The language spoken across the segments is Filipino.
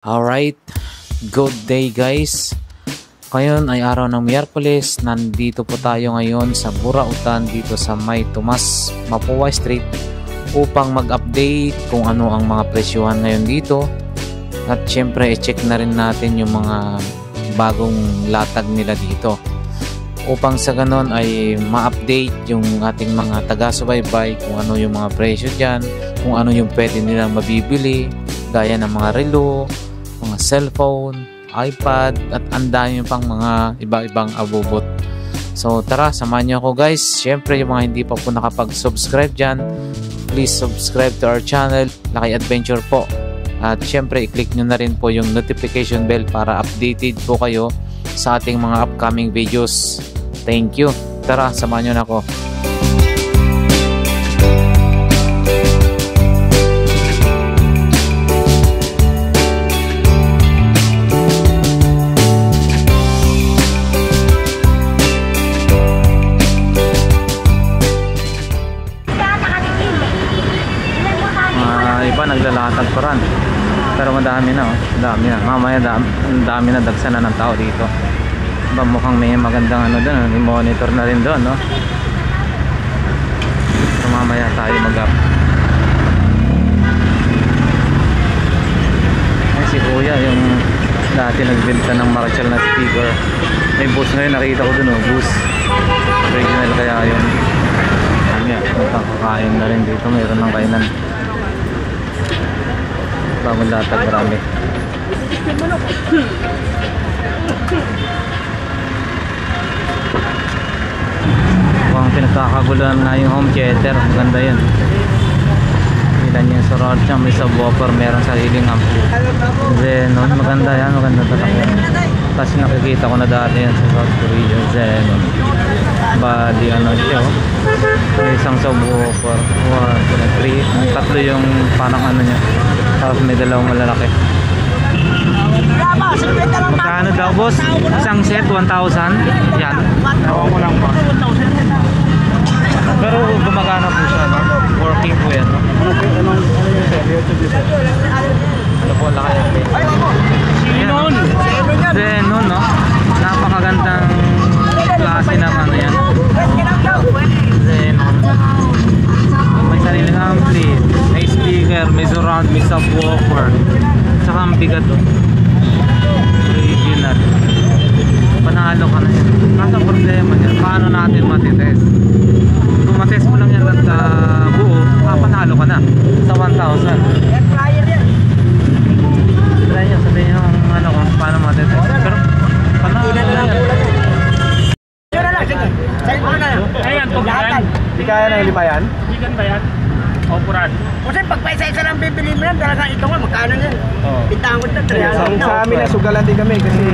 Alright, good day guys. Ngayon ay araw ng Miyerkules. Nandito po tayo ngayon sa Burautan dito sa May Tomas Mapua Street upang mag-update kung ano ang mga presyuhan ngayon dito. At syempre i-check na rin natin yung mga bagong latag nila dito upang sa ganon ay ma-update yung ating mga taga-subaybay kung ano yung mga presyo dyan, kung ano yung pwede nilang mabibili gaya ng mga relo, mga cellphone, iPad at ang dami pang mga iba-ibang abubot. So tara, samahan niyo ako guys. Syempre yung mga hindi pa po nakapag-subscribe dyan, please subscribe to our channel, Laki Adventure po. At syempre i-click nyo na rin po yung notification bell para updated po kayo sa ating mga upcoming videos. Thank you. Tara, samahan nyo na ako. Iba naglalatag pa rin pero madami na, dami na. Mamaya dami na, dagsa na ng tao dito. Diba, mukhang may magandang ano doon, i-monitor na rin doon, no? So mamaya tayo mag-up. Ay, si kuya yung dati nagbenta ng Marshall na speaker, may bus ngayon, nakita ko doon, oh, bus original kaya yun. Mamaya magkakakain na rin dito, mayroon ng kainan. Bagong latag, marami. Mukhang pinagkakagulan na yung home theater. Maganda yun. Ilan yung surround niya, may subwoofer, meron sariling ampli. Xenon, maganda yan, maganda talaga. Kasi nakikita ko na dati yan sa South Korea. Xenon body, ano siya, oh. May isang subwoofer, 1, 2, 3, tatlo yung parang ano niya, tapos may dalawang malalaki. Magkano daw boss? Isang set 1,000? Yan, nakuha ko lang ba? Pero gumagana po siya, no? Working po yan, no? Ano po, laki yan. Xenon! Xenon, no? Napakagandang klase ng ano yan. Xenon. May sariling ampli, may speaker, may surround, may subwoofer, saka ang bigat, oh. Original. Panalo ka na yan. Nasa problema yan, paano natin matitest? Kung matest mo lang yan at buo, panalo ka na sa 1,000. Try nyo, sabihin nyo ano, kung paano matitest. Pero panalo na yan. Ayan, tubukan. Di kaya ng limayan? Bigan ba yan? O puran? Kasi pag paisa-isa lang bibili mo yan, talagang ito nga, magkano yan? Pitangod na, 300 Sa amin na sugalan din kami kasi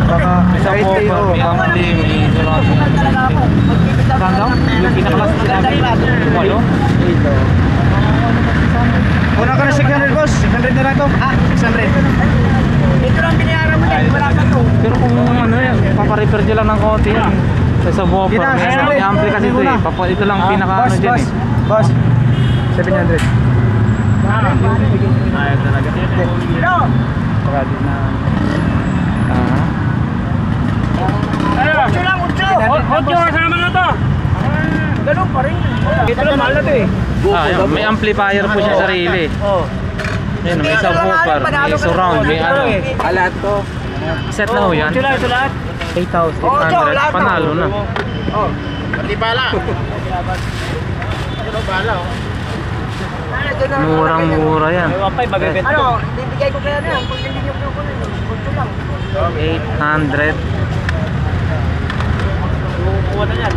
baka Sa bopper, may ampli, may surround. Sandang? Yung pinakalas na sinabi, walo? Ito. Una ka na 600 boss, 600 na lang ito. 600. Ito lang binayaran mo din, wala pa to. Pero kung ano yan, paparepair nyo lang ng konti yan. Sa bopper, may ampli kasi ito eh. Ito lang pinaka ano dyan eh. Boss, 700. Ayaw talaga. Pero, Pagkadi na. utso lang, utso. Otyo, kasama na to. Ganun pa rin. Ito lang mahal na ito eh. May amplifier po siya sarili. Yan, may subwoofer, may surround, may ano. Alat to. Set na ho yan. Ito lahat. 8,800. Panalo na. Pati bala. Ito bala, oh. Murang-mura yan. Ano, bibigay ko kaya na yan. Kung hindi nyo kukunin, utso lang. 800. Kuha na yan.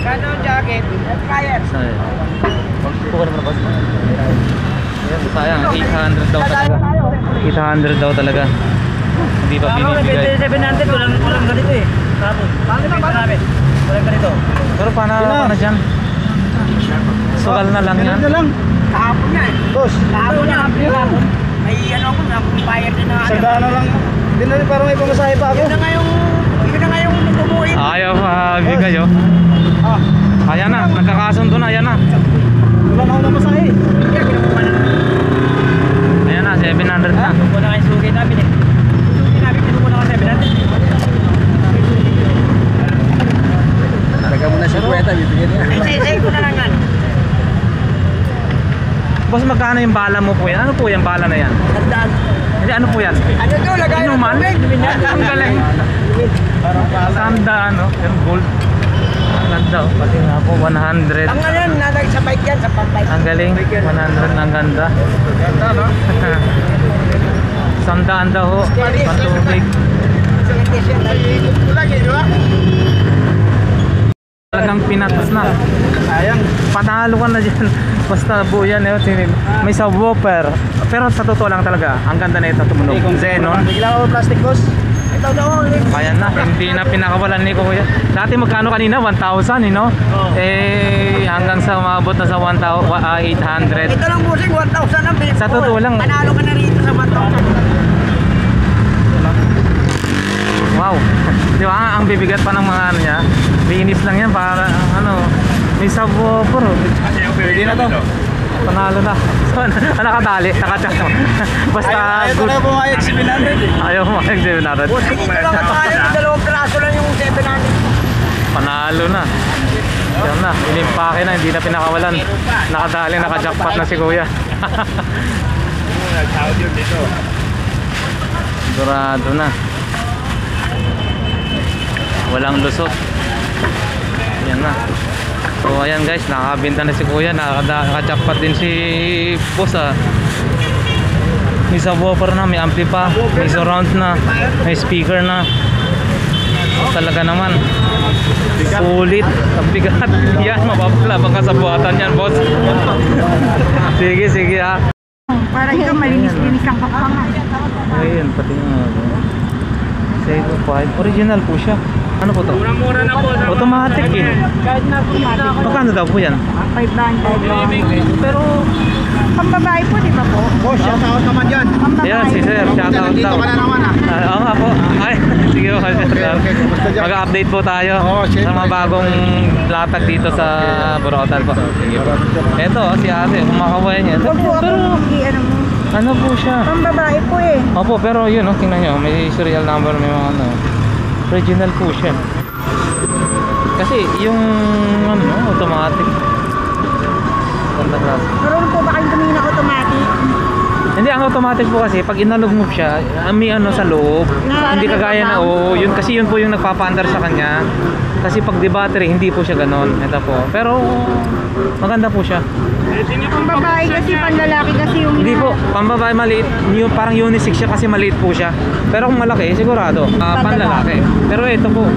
Kano ang jacket? Flyer. Pagkuha naman ba? Sayang, 800 daw talaga. 800 daw talaga. Hindi pa binibigay. 700, walang ganito eh. Walang ganito. Pero panalo ka na dyan. Sukal na lang yan. Kahapon niya eh. Boss, Kahapon niya. May ano ako, bayad din na ano. sandaan na lang. Hindi na rin parang may pamasahe pa ako. Yun na nga yung tumuhin. Ayaw bigay oh. Ayan na, nagkakasundo na, ayan na. Wala na ako na masahe. Ayan na. na, 700 na. Kung na kayo sugi namin eh. Sugi namin, pinukuha na ka 700. Talaga mo na siya kwenta, bibigyan niya. Isa-isa ko na lang yan. Boss, magkano yung bala mo po yan? Ano po yung bala na yan? Tandaan. Hindi, ano po yan? Ano to, lagay ng Inuman? tubig. Ang galing. Sanda, ano? Yung gold. Ang ganda, oh. Pati nga po, 100. Ang ano yan, nanay sa bike yan, sa pang-bike. Ang galing, 100 na ang ganda. Ganda, no? Sandaan daw ho, pantubig. Ikot ko lang eh, di ba? Talagang pinatas na. Sayang. Panalo ka na dyan. Basta buo yan, eh. May subwoofer. Pero sa totoo lang talaga, ang ganda na ito tumunog. Xenon. Bigla ako plastic, boss. Ito daw, Kaya na, hindi na pinakawalan ni Kuya. Dati magkano kanina? 1,000, no? Eh, hanggang sa umabot na sa 800. ito lang busing, 1,000 ang bilis. Sa totoo lang. Panalo ka na rito sa 1,000. Wow. Di ba? Ang bibigat pa ng mga ano niya. Binis lang yan para ano. May subwoofer. Pwede na to. Panalo na. So, nakadali. Nakachak mo. Basta Ayaw ko good. na pumayag 700 eh. Ayaw mo mag 700. Busing, ito lang ang tayo, dalawang piraso lang yung 700. Panalo na. Yan na. Inimpake na. Hindi na pinakawalan. Nakadali. Nakajackpot na si Kuya. Sigurado na. Walang lusot. Yan na. So ayan guys, nakakabenta na si Kuya. Nakajackpot din si boss ah. May subwoofer na, may ampli pa, may surround na, may speaker na. Talaga naman sulit. Ang bigat. Yan, mapapalabang ka sa buhatan yan, boss. Sige, sige ha. Para ito, malinis-linis ang kapangan. Ayun, pati nga. Seiko 5. Original po siya. Ano po to? Mura-mura na po. Automatic eh. Kahit na automatic. Magkano daw po yan? 500. Pero, Pambabae po, di ba po? Boss, shout out naman dyan. yan si sir, shoutout Dito daw. ka na naman ah. Oo nga po. Ay, sige po. Okay, kumusta dyan? Mag-update po tayo Oo, sa syempre. mga bagong latag dito sa Burautan po. Sige po. Ito, si ate, kumakaway niya. Huwag po Pero, ako ano mo. ano po siya? Pambabae po eh. Opo, pero yun, oh, tingnan nyo. May serial number, may mga ano. Original po siya. Kasi yung ano, automatic. Ganda klase. Meron po ba kayong tumingin na automatic? Hindi, ang automatic po kasi pag inalog mo siya, may ano sa loob. Hindi kagaya na, yun kasi yun po yung nagpapaandar sa kanya. Kasi pag di-battery, hindi po siya ganon. Ito po. Pero maganda po siya. Pambabae kasi, panlalaki kasi yung... Hindi po, pambabae maliit, parang unisex siya kasi maliit po siya. Pero kung malaki, sigurado, panlalaki. Pero ito po,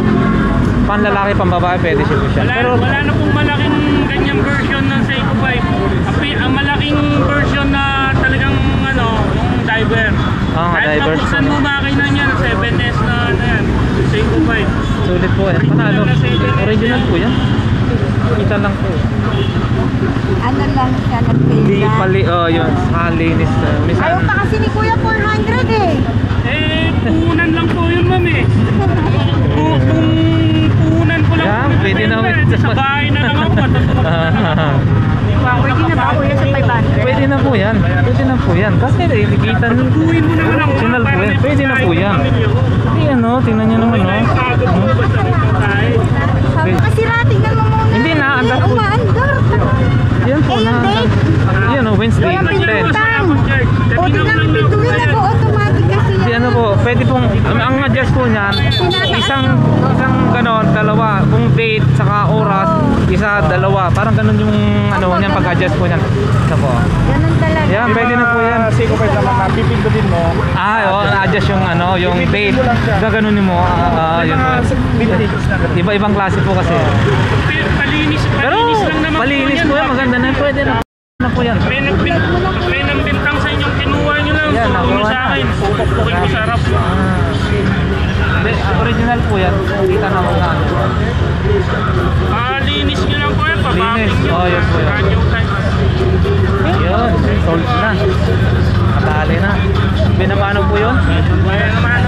panlalaki, pambabae, pwede siya po siya. Wala, Pero wala na pong malaking ganyang version ng Seiko 5. Ang malaking version na talagang ano, yung diver. Kahit diver. mabuksan mo makina niya, 7S na ano yan, Seiko 5. sulit po eh. Panalo. Original po yan. Kita lang po. Ano lang siya, Hindi nagpila. pali, yun, linis. Ayaw pa kasi ni Kuya 400 eh. Puhunan lang po yun, ma'am eh. Puhunan ko lang. Yan, pwede na. Sa bahay na lang ako. Pwede na ba Kuya sa 500? Pwede na po yan. Pwede na po yan. Kasi nakikita nyo. Tuwin mo naman ako. Original po yan. Pwede na po yan. Hindi ano, tingnan nyo naman oh. Kasi tingnan mo muna. Hindi na, andar po. Umaandar. Yan po na. Yan oh, Wednesday. Walang 10. pinutang. O di namin pintuin, nag-automatic kasi Hindi yan. ano po, pwede pong, ang adjust po niyan, isang ganon, dalawa, kung date, saka oras, isa, dalawa, parang ganon yung ano niyan, pag-adjust po niyan. Ito po. Ganun talaga. Yan, pwede na po yan. Seiko 5 naman na pipindutin mo. Na-adjust yung ano, yung date. Gaganunin mo, yun po. Iba-ibang klase po kasi. Malinis Pero, lang naman malinis po yan, maganda na, pwede na po yan. May nambintang sa inyong kinuha nyo lang. Yan, Tutulo nakuha sa na. akin. Pupukin ko sa harap. Hindi, original po yan. Kita na mo na. Linis nyo lang po yan. Linis. Pabaking nyo. Yes po yan. Kanyo time. Yun, sold na. Matali na. Binabano po yun? Kaya naman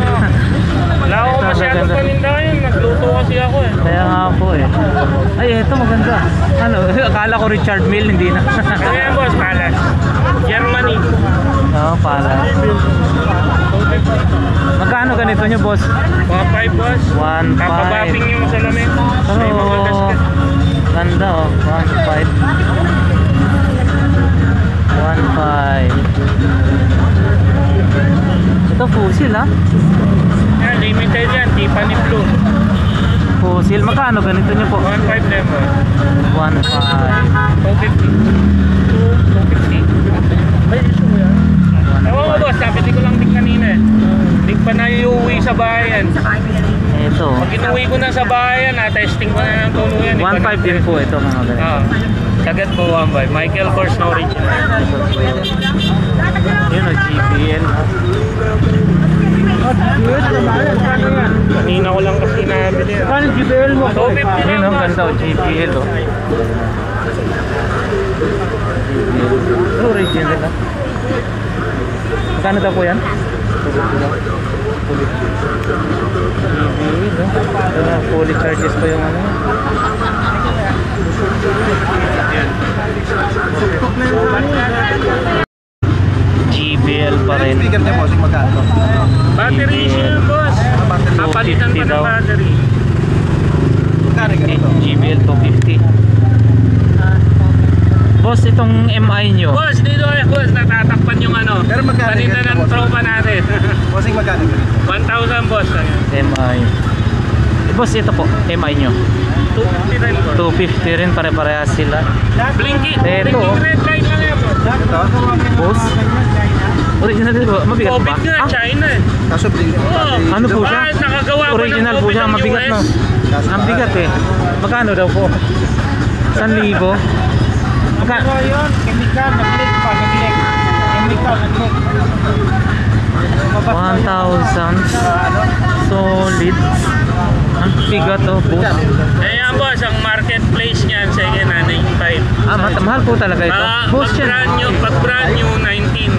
wala ako Ito, masyadong maganda. panindahin. Nagluto kasi ako eh. Kaya nga po eh. Ay, ito maganda. Ano, akala ko Richard Mille, hindi na. Kaya yan boss, Palace. Germany. Oo, pala. Magkano ganito nyo, boss? 1.5 boss. 1.5. Papabating yung salamin. May mga gasket. Ganda oh, 1.5. 1.5. Ito fossil ha? Yan, limited yan. Tiffany Blue. Fossil. Magkano ganito nyo po? 1.5 din boss. 1.5. 250. Ay, ito mo yan. Ewan ko boss, sabi ko lang din kanina eh. Hindi pa na iuwi sa bayan. Ito. Pag inuwi ko na sa bayan, testing ko na ng tuluyan. 1.5 din po ito mga ganito. Sagad po 1.5. Michael Kors na original. Yun o, GPL. Kanina ko lang kasi nabili. Paano GPL mo? 250 Yun lang o, ganda o, GPL o. Original ha. Magkano daw po yan? Fully charges pa yung ano. GBL pa rin. Speaker niya, boss, magkano? Battery issue boss. Kapalitan pa ng battery. Magkano ganito? GBL 250. Boss, itong MI nyo. Boss, dito ay boss, natatakpan yung ano. Pero magkano Kanina ganito, ng boss? tropa natin. Bossing magkano ganito? 1,000 boss. MI. Boss, ito po, MI nyo. 250 rin boss. 250 rin, pare-parehas sila. Blinking. Ito. Blinking red light lang yan boss. Ito? Boss, original din po. Mabigat Covid ba? nga, China eh. Kaso bling. Oo. Ano po siya? Nakagawa pa ng Original po COVID siya, ang mabigat US. no? Ang bigat eh. Magkano daw po? 1,000? Magkano? yun, chemical, nag-click pa, nag-click. Chemical, nag-click. 1,000 solid. Ang bigat oh, boss. Eh yan boss, ang marketplace niyan, second hand 95. Mahal po talaga ito. Boss yan. Pag brand new 19.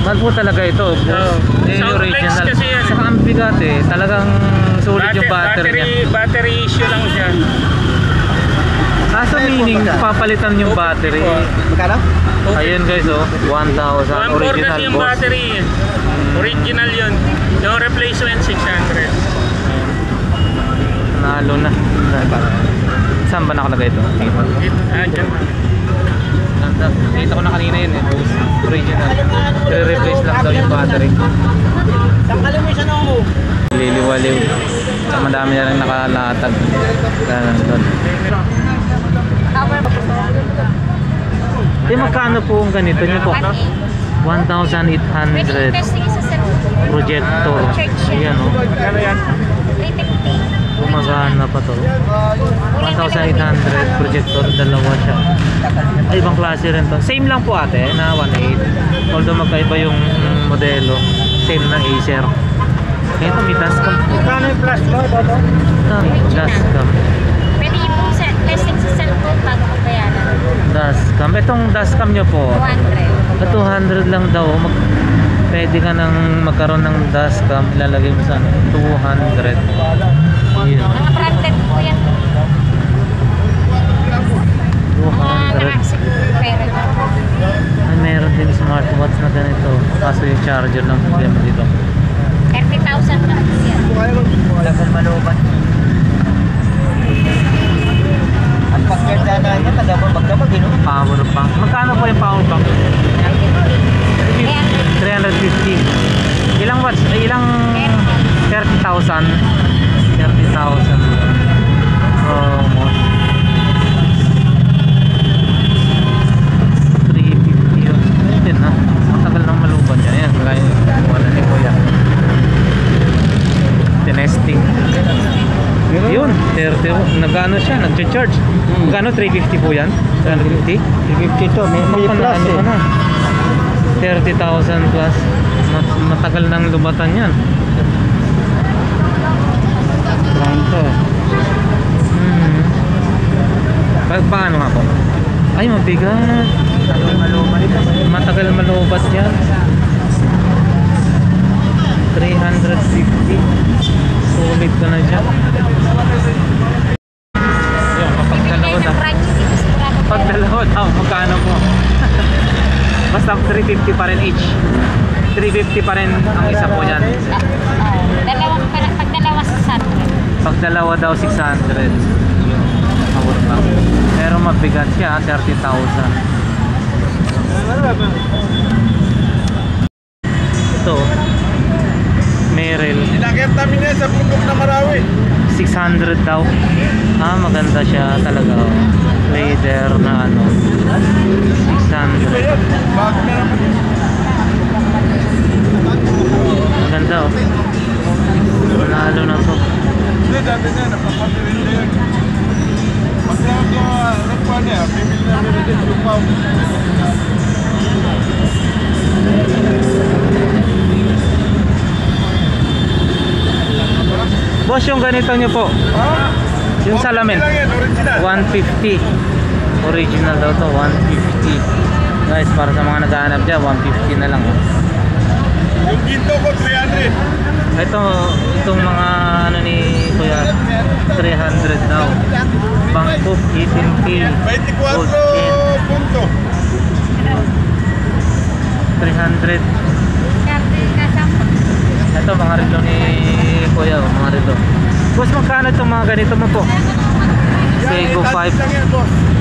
Mahal po talaga ito. Boss. Soundflex kasi yan. Saka ang bigat eh. Talagang solid yung battery niya. Battery issue lang siya. Kaso meaning, papalitan yung battery. Magkano? Ayun guys oh, 1,000 1.4 original kasi yung boss. battery. Original yun. Yung replacement 600. Nalo na. Saan ba nakalagay ito? Dyan. Ganda. Nakita ko na kanina yun eh. Original. I-replace lang daw yung battery. Tanggalin mo yung sanong mo. Liliwaliw. Sa madami na lang nakalatag. Ganun doon. Di magkano po ang ganito nyo po? 1,800 projector. Ayan o. Gumagana pa to. 1,800 projector. Dalawa siya. Ay, ibang klase rin to. Same lang po ate na 1.8. Although magkaiba yung modelo. Same na Acer. Ito may dashcam. Magkano yung plus mo, Bobo? Dashcam. Pwede po sa testing sa cellphone bago ko bayaran. Dashcam. Itong dashcam nyo po. 200. 200 lang daw. Pwede ka nang magkaroon ng dashcam. Ilalagay mo sa 200. Yun. Mga branded po yan. Mga 200. nakasiguro Ay, meron din smartwatch na ganito. Kaso yung charger lang problema dito. 30,000 na po yan. Lagan maluban. Ang pagkardana niya, taga-magdamag, Power bank. Magkano po yung power bank? 350. Ilang watts? Ilang 30,000. 30,000. Almost. 350 yun. Yun ha. Matagal nang maluban yan. Yan. Kaya wala ni Kuya. Tinesting. Yun. 30. Nag-ano siya? Nag-charge. Magkano? 350 po yan? 350? 350 to, may plus Ano ka na? 30,000 plus. Matagal nang lumatan yan. Pronto. Paano nga po? Ay, mabigat. Matagal malubat yan. 350. Sulit ka na dyan. Yung kapag dalawa na. Pag dalawa daw, magkano po? Basta 350 pa rin each. 350 pa rin ang isa po yan. Pag dalawa 600. Pag dalawa daw 600. Abot pa. Pero mabigat siya, 30,000. Ito, Merrell. Inakit namin yan sa bundok na Marawi. 600 daw. Maganda siya talaga. Leather na ano. 600. Maganda oh. Manalo na to. Hindi, dati na, napapabilin na yun. Magkakot ko, nagpa niya, bibili na rin yung lupaw. Boss, yung ganito nyo po. Yung salamin. 150. Original daw to, 150. Guys, para sa mga naghahanap dyan, 150 na lang. Yung ginto ko, 300. Itong mga ano ni Kuya, 300 daw. Bangkok, 18K. 24 punto. 300. Ito mga relo ni Kuya, mga relo. Boss, magkano itong mga ganito mo po? Seiko 5,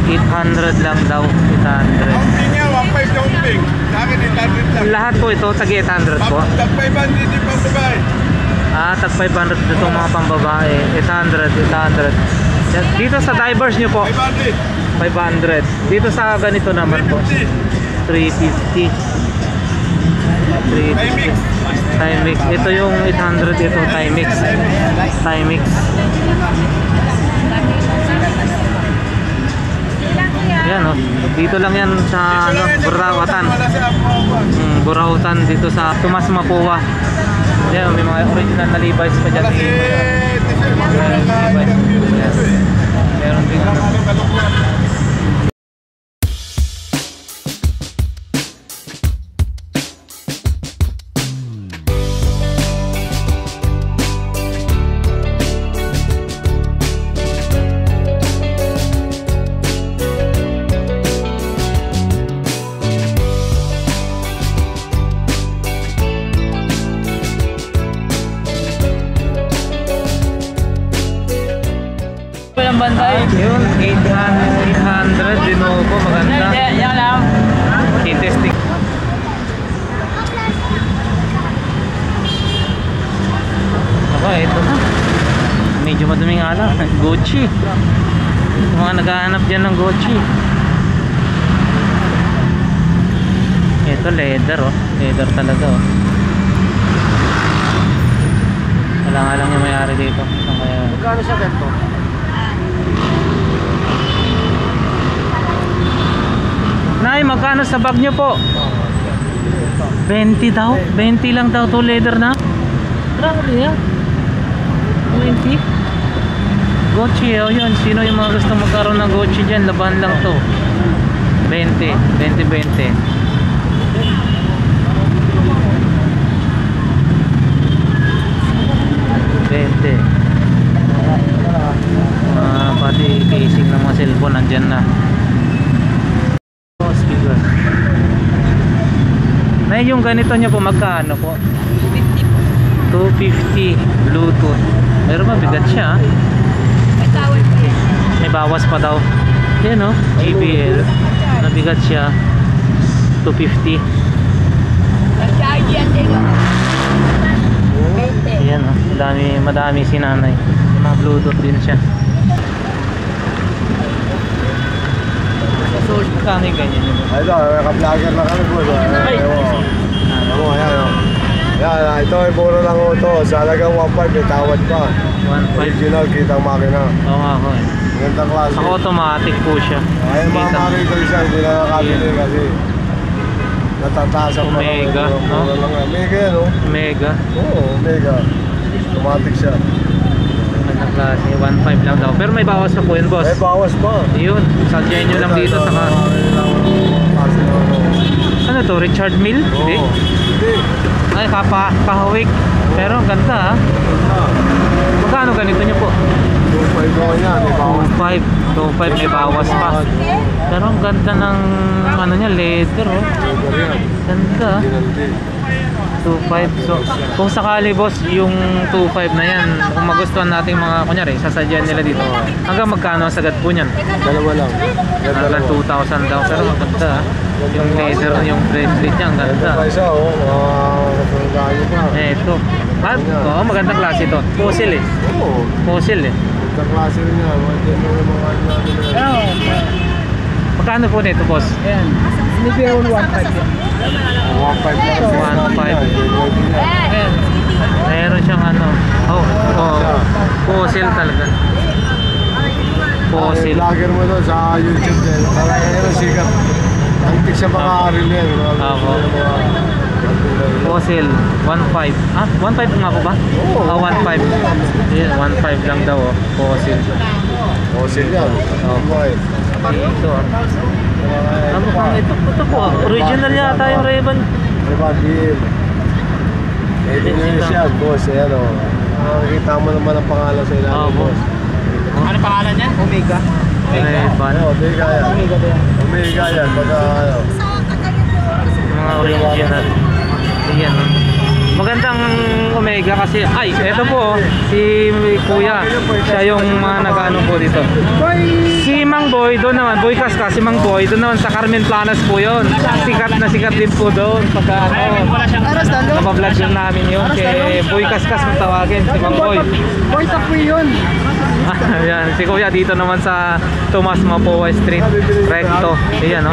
800 lang daw. 800. Counting niya, 1.5 counting. Sa akin, 800 lang. Lahat po ito, tag 800 po. Tag 500, di pa babae. Tag 500 dito mga pambabae. 800, 800. Dito sa divers nyo po, 500. 500. Dito sa ganito naman po, 350. 350. Timex. Ito yung 800, ito Timex. Timex. Yan oh. Dito lang yan sa ano, Burautan. Burautan dito sa Tomas Mapua. Yan, may mga original na Levi's pa dyan. Meron din ano. Banday. Yun, 800 Lenovo, maganda. Yan lang. Testing. Ito na. Medyo maduming ala. Gucci. Mga naghahanap dyan ng Gucci. Ito leather oh. Leather talaga oh. Wala nga lang yung mayari dito. Magkano siya ganito? Nay, magkano sa bag nyo po? 20 daw? 20 lang daw to leather na? Grabe yan. 20? Gucci oh yun. Sino yung mga gusto magkaroon ng Gucci dyan? Laban lang to. 20. 20. 20. Pati casing ng mga cellphone nandyan na. Speaker. Na yung ganito nyo po magkano po? 250 Bluetooth. Pero mabigat siya. May bawas pa daw. Yan o, JBL. Mabigat siya. 250. Yan o, madami si nanay. Mga Bluetooth din siya. Magkano yung ganyan nyo? Ito, naka-vlogger na kami po. Yan, ito ay puro lang ito. Sa halagang 1.5 may tawad pa. 1.5. Original, kitang makina. Oo nga ako eh. Gandang klase. Sa automatic po siya. Ay, mga makina isa, hindi na nakakabili kasi natataas ang Omega, no? Omega yan, no? Omega. Oo, Omega. Automatic siya. Gandang klase. 1.5 lang daw. Pero may bawas pa po yun, boss. May bawas pa. Yun. Sadyain nyo lang dito saka... Ano to? Richard Mille? Hindi? Hindi. Ay, kahawik. Pero ang ganda ha. Magkano ganito nyo po? 2.5 ko yan. 2.5 may bawas pa. Pero ang ganda ng ano niya, leather oh. Ganda. 2.5. So kung sakali boss yung 2.5 na yan, kung magustuhan natin mga kunyari sasadyan nila dito, hanggang magkano ang sagad po niyan? Dalawa lang. Hanggang 2,000 daw. Pero maganda ah. Yung leather, yung bracelet niya ang ganda. Isa Ito. Oo, magandang klase ito. Fossil eh. Oo. Fossil eh. Magandang klase rin yan. Mga Magkano po nito boss? Ayan. Sinibira 1.5 yan. 1.5 Ayan. Meron siyang ano. Fossil talaga. Fossil. Vlogger mo doon sa YouTube din. Talaga yun, sikat. Antik siya mga aril yan. Fossil 1.5. Ah, 1.5 nga po ba? Oo. 1.5. 1.5 lang daw oh. Fossil. Fossil yan. Ito ah. Ano pang ito po? Original yata yung Ray-Ban. Ray-Ban Deal. Engineers yan, boss. Ayan o. Nakikita mo naman ang pangalan sa ilalim, boss. Ano pangalan niya? Omega. Ray-Ban. Omega yan. Omega yan. Pagka ano. Mga original. Ayan oh. Magandang Omega kasi eto po si Kuya, siya yung mga nag-ano po dito. Si Mang Boy doon naman, Boy Kaskas, si Mang Boy doon naman sa Carmen Planas po yun. Sikat na sikat din po doon pagka nabablog yun namin yun kay Boy Kaskas kung tawagin, si Mang Boy. Boy Tapoy yun. Ayan, si Kuya dito naman sa Tomas Mapua Street, recto. Ayan o.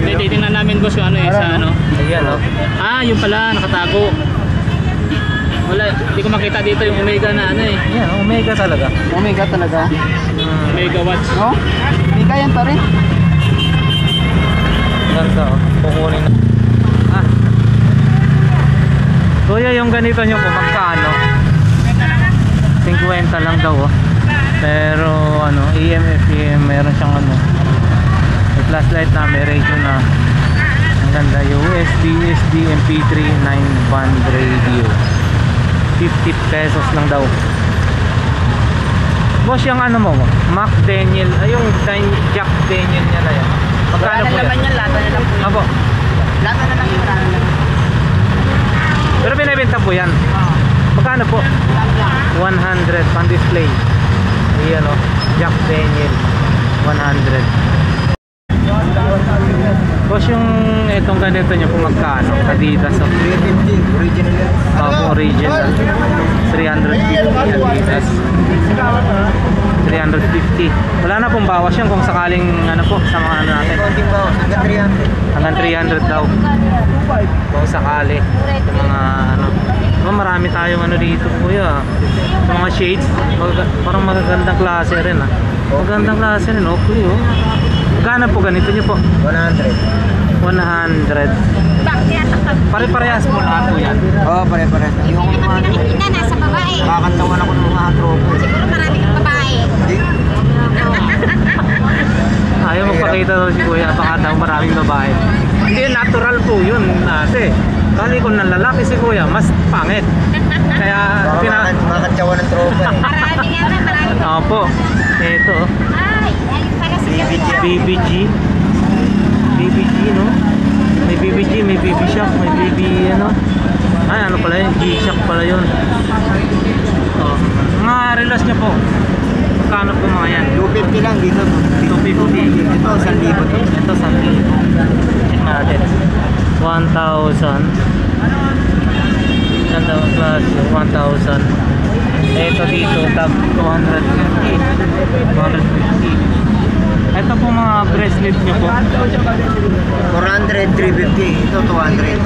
Titingnan namin boss yung ano eh, sa ano. Ayan o. Ah, yung pala, nakatago. Wala, hindi ko makita dito yung Omega na ano eh. Ayan, Omega talaga. Omega talaga. Omega watch. Oh? Omega yan pa rin. Ganda o. Kukunin na. Ah. Kuya, yung ganito nyo po, magkano? 50 lang daw o. Pero ano, AM, FM, meron siyang ano. May flashlight na, may radio na. Ang ganda, USB, SD, MP3, 9-band radio. 50 pesos lang daw. Boss, yung ano mo, Mac Daniel, yung Jack Daniel niya na yan. Magkano po yan? Laban yan, lata na lang po. Apo. Lata na lang yun, lata na lang. Pero binibenta po yan. Magkano po? 100 pan display. Ayan o, Jack Daniel 100. Boss, yung itong ganito nyo kung magkano? Adidas o? 350, original yan. Original 350 Adidas 350. Wala na pong bawas yan kung sakaling ano po sa mga ano natin. Konting bawas, hanggang 300. Hanggang 300 daw kung sakali sa mga ano. Marami tayong ano dito kuya, sa mga shades. Parang magagandang klase rin ah. Magandang klase rin, okay oh. Magkano po ganito nyo po? 100. 100. Pare-parehas po lahat po yan. Oo, pare-pares. Yung mga Nakikita na sa babae. kakantawan ako ng mga tropo. Siguro marami ng babae. Hindi. Ayaw magpakita daw si kuya, baka daw maraming babae. Hindi, natural po yun ate. Kali kung nalalaki si kuya, mas pangit. Kaya Makakantsawa ng tropa. Marami nga na, marami. Opo, ito Ay, ayun pala si BBG. BBG no? May BBG, may BB Shock, may BB ano. Ay, ano pala yun? G-Shock pala yun. Oh. Mga relas niya po. Magkano po mga yan? 250 lang dito. 250. Ito, 1,000 to. Ito, 1,000. Check natin. 1,000. Ganda ang class, 1,000. Ito dito, tab 250. 250. Ito po mga bracelet nyo po. 400, 350. Ito, 200.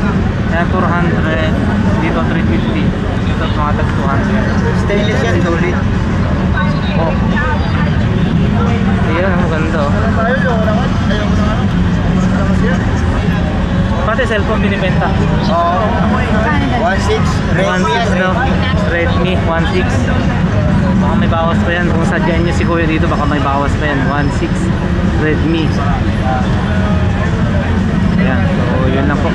Kaya 400. Dito 350. Ito mga tag 200. Stainless yan, solid. Oh. Ayan, ang ganda oh. Pati cellphone binibenta. Oo. 1.6. Redmi yan. 1.6 daw. Redmi 1.6. Baka may bawas pa yan. Kung sadyan nyo si kuya dito, baka may bawas pa yan. 1.6 Redmi. Ayan. So yun lang po.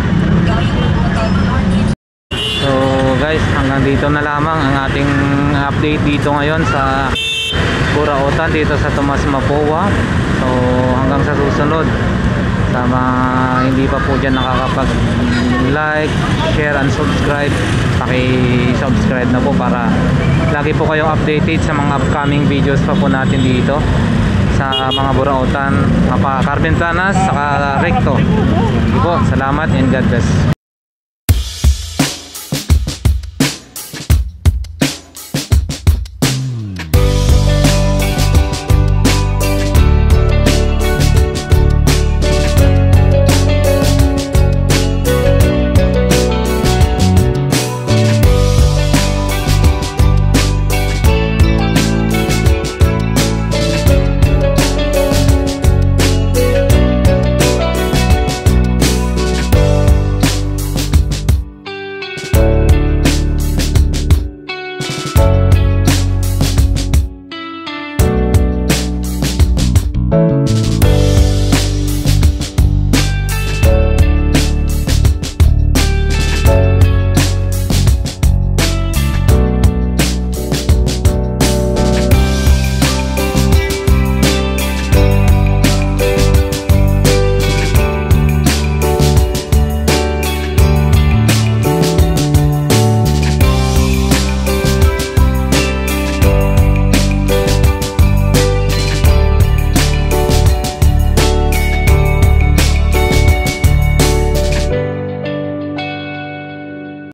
So guys, hanggang dito na lamang ang ating update dito ngayon sa burautan dito sa Tomas Mapua. So hanggang sa susunod, sa mga hindi pa po dyan nakakapag like, share and subscribe, paki-subscribe na po para lagi po kayong updated sa mga upcoming videos pa po natin dito sa mga burautan, Carpentanas saka Recto. Sige po, salamat and God bless.